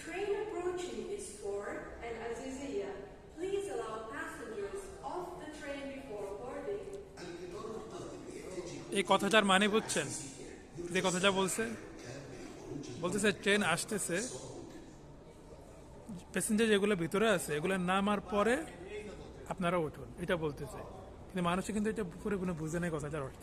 Train approaching is Ford and Azizia. Please allow passengers off the train before boarding. এই কথাটার মানে বুঝছেন? যে কথাটা বলতেছে ট্রেন আসতেছে, প্যাসেঞ্জার যেগুলো ভিতরে আছে এগুলো নামার পরে আপনারা উঠুন, এটা বলতেছে। কিন্তু মানুষে কিন্তু এটা পুরোপুরি বুঝে নেই কথাটার অর্থ।